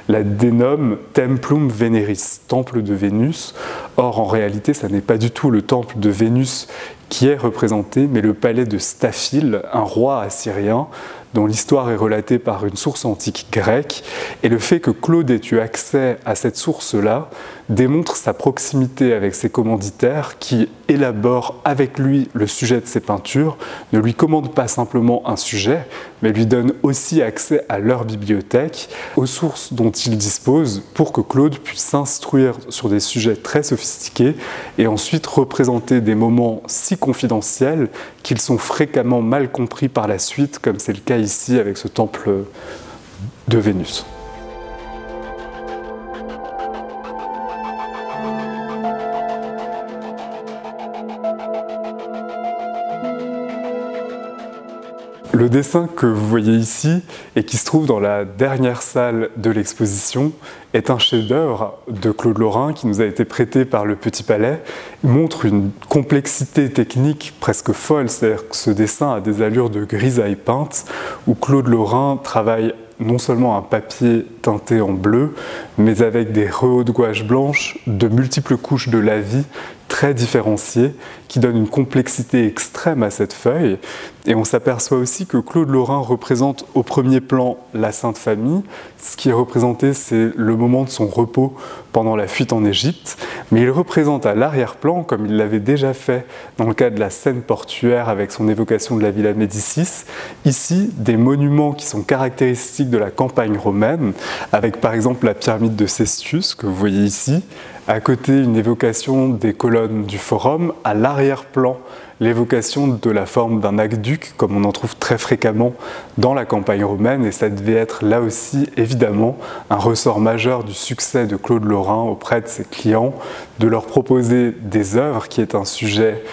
la dénomme Templum Veneris, temple de Vénus. Or, en réalité, ça n'est pas du tout le temple de Vénus qui est représenté, mais le palais de Staphyle, un roi assyrien, dont l'histoire est relatée par une source antique grecque, et le fait que Claude ait eu accès à cette source-là démontre sa proximité avec ses commanditaires qui élaborent avec lui le sujet de ses peintures, ne lui commandent pas simplement un sujet, mais lui donnent aussi accès à leur bibliothèque, aux sources dont ils disposent pour que Claude puisse s'instruire sur des sujets très sophistiqués et ensuite représenter des moments si confidentiels qu'ils sont fréquemment mal compris par la suite, comme c'est le cas ici avec ce temple de Vénus. Le dessin que vous voyez ici et qui se trouve dans la dernière salle de l'exposition est un chef-d'œuvre de Claude Lorrain qui nous a été prêté par le Petit Palais. Il montre une complexité technique presque folle, c'est-à-dire que ce dessin a des allures de grisaille peinte où Claude Lorrain travaille non seulement un papier teinté en bleu, mais avec des rehauts de gouache blanche, de multiples couches de lavis très différenciées, qui donnent une complexité extrême à cette feuille. Et on s'aperçoit aussi que Claude Lorrain représente au premier plan la Sainte Famille. Ce qui est représenté, c'est le moment de son repos pendant la fuite en Égypte. Mais il représente à l'arrière-plan, comme il l'avait déjà fait dans le cas de la scène portuaire avec son évocation de la Villa Médicis, ici des monuments qui sont caractéristiques de la campagne romaine, avec par exemple la pyramide de Cestius, que vous voyez ici, à côté une évocation des colonnes du Forum, à l'arrière-plan l'évocation de la forme d'un aqueduc, comme on en trouve très fréquemment dans la campagne romaine, et ça devait être là aussi évidemment un ressort majeur du succès de Claude Lorrain auprès de ses clients, de leur proposer des œuvres qui est un sujet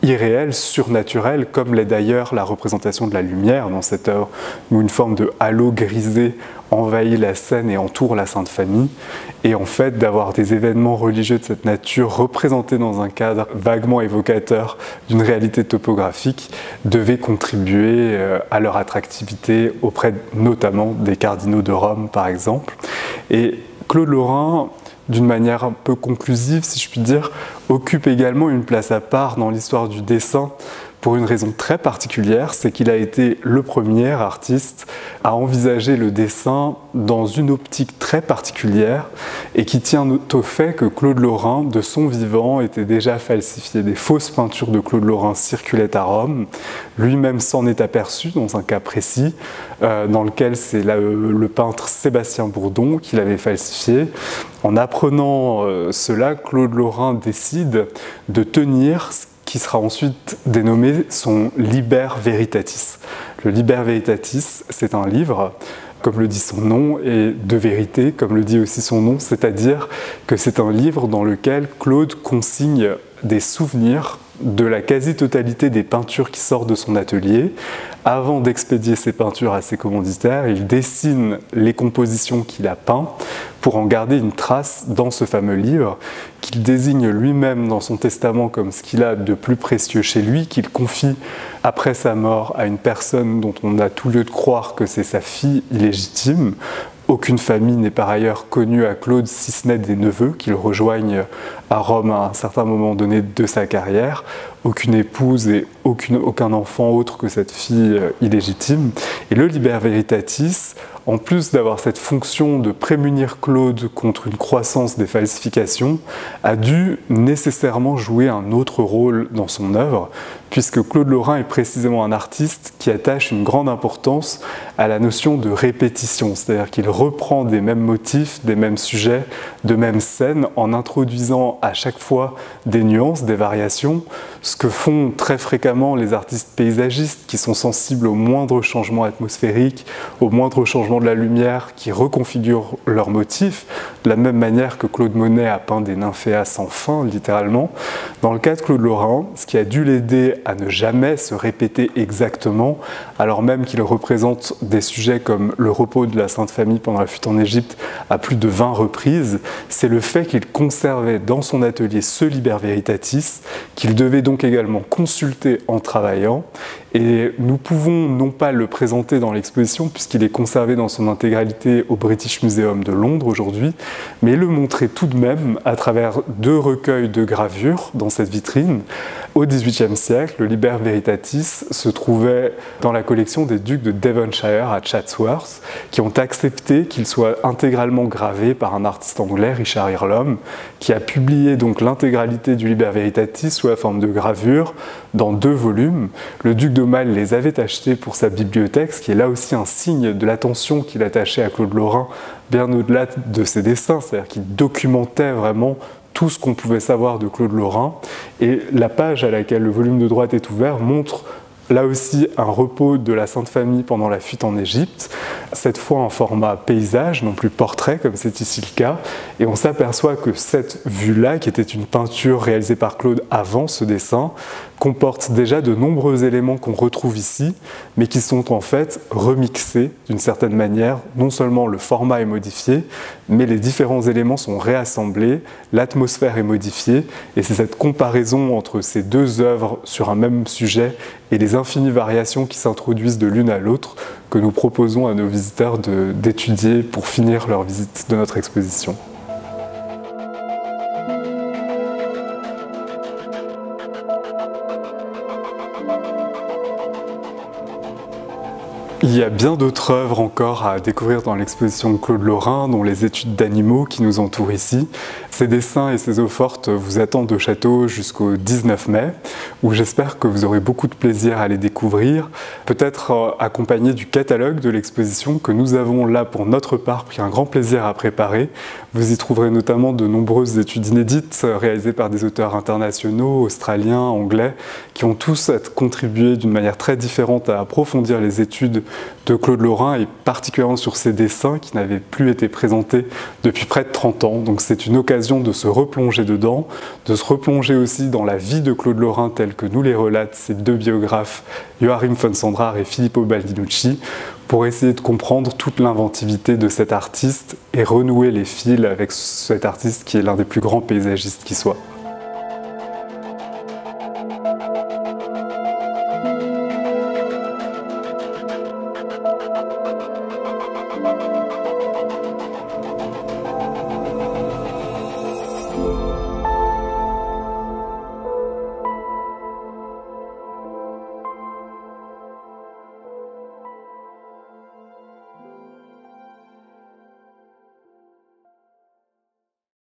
irréel, surnaturel, comme l'est d'ailleurs la représentation de la lumière dans cette œuvre, où une forme de halo grisé envahit la scène et entoure la Sainte Famille, et en fait d'avoir des événements religieux de cette nature représentés dans un cadre vaguement évocateur d'une réalité topographique devait contribuer à leur attractivité auprès notamment des cardinaux de Rome par exemple. Et Claude Lorrain, d'une manière un peu conclusive, si je puis dire, occupe également une place à part dans l'histoire du dessin pour une raison très particulière, c'est qu'il a été le premier artiste à envisager le dessin dans une optique très particulière et qui tient au fait que Claude Lorrain, de son vivant, était déjà falsifié. Des fausses peintures de Claude Lorrain circulaient à Rome. Lui-même s'en est aperçu dans un cas précis, dans lequel c'est le peintre Sébastien Bourdon qui l'avait falsifié. En apprenant cela, Claude Lorrain décide de tenir qui sera ensuite dénommé son Liber Veritatis. Le Liber Veritatis, c'est un livre, comme le dit son nom, et de vérité, comme le dit aussi son nom, c'est-à-dire que c'est un livre dans lequel Claude consigne des souvenirs de la quasi-totalité des peintures qui sortent de son atelier. Avant d'expédier ces peintures à ses commanditaires, il dessine les compositions qu'il a peintes pour en garder une trace dans ce fameux livre, qu'il désigne lui-même dans son testament comme ce qu'il a de plus précieux chez lui, qu'il confie après sa mort à une personne dont on a tout lieu de croire que c'est sa fille illégitime. Aucune famille n'est par ailleurs connue à Claude, si ce n'est des neveux qu'il rejoignent à Rome à un certain moment donné de sa carrière. Aucune épouse et aucun enfant autre que cette fille illégitime. Et le Liber Veritatis, en plus d'avoir cette fonction de prémunir Claude contre une croissance des falsifications, a dû nécessairement jouer un autre rôle dans son œuvre, puisque Claude Lorrain est précisément un artiste qui attache une grande importance à la notion de répétition, c'est-à-dire qu'il reprend des mêmes motifs, des mêmes sujets, de mêmes scènes, en introduisant à chaque fois des nuances, des variations, ce que font très fréquemment les artistes paysagistes qui sont sensibles aux moindres changements atmosphériques, aux moindres changements de la lumière, qui reconfigurent leurs motifs, de la même manière que Claude Monet a peint des nymphéas sans fin, littéralement. Dans le cas de Claude Lorrain, ce qui a dû l'aider à ne jamais se répéter exactement, alors même qu'il représente des sujets comme le repos de la Sainte Famille pendant la fuite en Égypte à plus de 20 reprises, c'est le fait qu'il conservait dans son atelier ce Liber Veritatis, qu'il devait donc également consulter en travaillant. Et nous pouvons non pas le présenter dans l'exposition, puisqu'il est conservé dans son intégralité au British Museum de Londres aujourd'hui, mais le montrer tout de même à travers 2 recueils de gravures dans cette vitrine. Au XVIIIe siècle, le Liber Veritatis se trouvait dans la collection des ducs de Devonshire à Chatsworth, qui ont accepté qu'il soit intégralement gravé par un artiste anglais, Richard Earlom, qui a publié donc l'intégralité du Liber Veritatis sous la forme de gravures dans 2 volumes. Le duc de Malle les avait achetés pour sa bibliothèque, ce qui est là aussi un signe de l'attention qu'il attachait à Claude Lorrain, bien au-delà de ses dessins, c'est-à-dire qu'il documentait vraiment tout ce qu'on pouvait savoir de Claude Lorrain. Et la page à laquelle le volume de droite est ouvert montre là aussi un repos de la Sainte Famille pendant la fuite en Égypte. cette fois en format paysage, non plus portrait comme c'est ici le cas, et on s'aperçoit que cette vue-là, qui était une peinture réalisée par Claude avant ce dessin, comporte déjà de nombreux éléments qu'on retrouve ici, mais qui sont en fait remixés d'une certaine manière. Non seulement le format est modifié, mais les différents éléments sont réassemblés, l'atmosphère est modifiée, et c'est cette comparaison entre ces deux œuvres sur un même sujet et les infinies variations qui s'introduisent de l'une à l'autre que nous proposons à nos visiteurs d'étudier pour finir leur visite de notre exposition. Il y a bien d'autres œuvres encore à découvrir dans l'exposition de Claude Lorrain, dont les études d'animaux qui nous entourent ici. Ces dessins et ces eaux-fortes vous attendent au château jusqu'au 19 mai, où j'espère que vous aurez beaucoup de plaisir à les découvrir, peut-être accompagné du catalogue de l'exposition que nous avons là pour notre part pris un grand plaisir à préparer. Vous y trouverez notamment de nombreuses études inédites réalisées par des auteurs internationaux, australiens, anglais, qui ont tous contribué d'une manière très différente à approfondir les études de Claude Lorrain et particulièrement sur ses dessins qui n'avaient plus été présentés depuis près de 30 ans. Donc c'est une occasion de se replonger dedans, de se replonger aussi dans la vie de Claude Lorrain telle que nous les relatent ces deux biographes, Joachim von Sandrart et Filippo Baldinucci, pour essayer de comprendre toute l'inventivité de cet artiste et renouer les fils avec cet artiste qui est l'un des plus grands paysagistes qui soit.